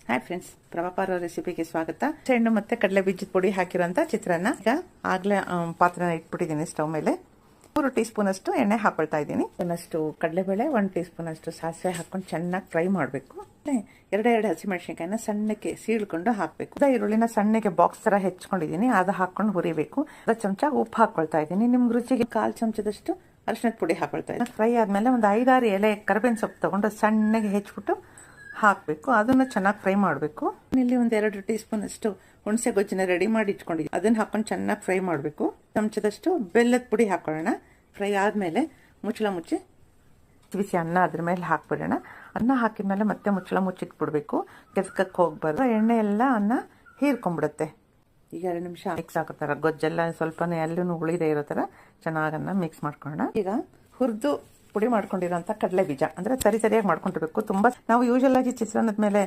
Hi friends, ಪ್ರಭಾಪಾರ ರೆಸಿಪಿಗೆ ಸ್ವಾಗತ. ಹಣ್ಣು ಮತ್ತೆ ಕಡಲೆ ಬೀಜದ ಪುಡಿ ಹಾಕಿರೋಂಥ ಚಿತ್ರಾನ್ನ. ಈಗ ಆಗ್ಲೇ ಪಾತ್ರೆನ ಇಟ್ಬಿಟ್ಟಿದ್ದೀನಿ ಸ್ಟವ್ ಮೇಲೆ. 3 ಟೀ ಸ್ಪೂನ್ ಅಷ್ಟು ಎಣ್ಣೆ ಹಾಕೊಳ್ತಾ ಇದ್ದೀನಿ. ಒಂದಷ್ಟು ಕಡಲೆಬೇಳೆ, 1 ಟೀ ಸ್ಪೂನ್ ಅಷ್ಟು ಸಾಸಿವೆ ಹಾಕೊಂಡು ಚೆನ್ನಾಗಿ ಫ್ರೈ ಮಾಡಬೇಕು. ಎರಡು ಹಸಿಮೆಣಸಿನಕಾಯಿನ ಸಣ್ಣಕ್ಕೆ ಸೀಳ್ಕೊಂಡು ಹಾಕಬೇಕು. ಈರುಳ್ಳಿನ ಸಣ್ಣಗೆ ಬಾಕ್ಸ್ ತರ ಹೆಚ್ಚಕೊಂಡಿದ್ದೀನಿ, ಅದು ಹಾಕೊಂಡು ಹುರಿಬೇಕು. 1 ಚಮಚ ಉಪ್ಪು ಹಾಕೊಳ್ತಾ ಇದ್ದೀನಿ. ನಿಮ್ಗೆ ರುಚಿಗೆ 1/4 ಚಮಚದಷ್ಟು ಅರಿಶಿಣದ ಪುಡಿ ಹಾಕೊಳ್ತಾ ಇದ್ದೀನಿ. ಫ್ರೈ ಆದ್ಮೇಲೆ ಒಂದು 5-6 ಎಲೆ ಕರಿಬೇವಿನ ಸೊಪ್ಪು ತಗೊಂಡು ಸಣ್ಣಗೆ ಹೆಚ್ಚಿಬಿಟ್ಟು ಹಾಕಬೇಕು. ಅದನ್ನು ಚೆನ್ನಾಗಿ ಫ್ರೈ ಮಾಡಬೇಕು. ಇಲ್ಲಿ 1-2 ಟೀ ಸ್ಪೂನ್ ಅಷ್ಟು ಹುಣಸೆ ಗೊಜ್ಜನ್ನ ರೆಡಿ ಮಾಡಿ ಇಟ್ಕೊಂಡಿದ್ದೀನಿ, ಅದನ್ನ ಹಾಕೊಂಡು ಚೆನ್ನಾಗಿ ಫ್ರೈ ಮಾಡಬೇಕು. ಚಮಚದಷ್ಟು ಬೆಲ್ಲದ ಪುಡಿ ಹಾಕೊಳ್ಳೋಣ. ಫ್ರೈ ಆದ್ಮೇಲೆ ಮುಚ್ಚಳ ಮುಚ್ಚಿ ಬಿಸಿ ಅನ್ನ ಅದ್ರ ಮೇಲೆ ಹಾಕ್ಬಿಡೋಣ. ಅನ್ನ ಹಾಕಿದ್ಮೇಲೆ ಮತ್ತೆ ಮುಚ್ಚಳ ಮುಚ್ಚಿಟ್ಬಿಡ್ಬೇಕು, ಕೆಸ್ಕಕ್ಕೆ ಹೋಗ್ಬಾರ್ದು. ಎಣ್ಣೆ ಎಲ್ಲ ಅನ್ನ ಹೀರ್ಕೊಂಡ್ಬಿಡುತ್ತೆ. ಈಗ 2 ನಿಮಿಷ ಮಿಕ್ಸ್ ಆಗೋ ಥರ, ಗೊಜ್ಜೆಲ್ಲ ಸ್ವಲ್ಪನೇ ಎಲ್ಲೂ ಉಳಿದೇ ಇರೋ ಥರ ಚೆನ್ನಾಗನ್ನ ಮಿಕ್ಸ್ ಮಾಡ್ಕೊಳ್ಳೋಣ. ಈಗ ಹುರಿದು ಪುಡಿ ಮಾಡ್ಕೊಂಡಿರೋಂಥ ಕಡಲೆ ಬೀಜ, ಅಂದರೆ ಸರಿಯಾಗಿ ಮಾಡ್ಕೊಂಡಿರ್ಬೇಕು. ತುಂಬ ನಾವು ಯೂಶಲ್ ಆಗಿ ಚಿತ್ರಾನ್ನದ ಮೇಲೆ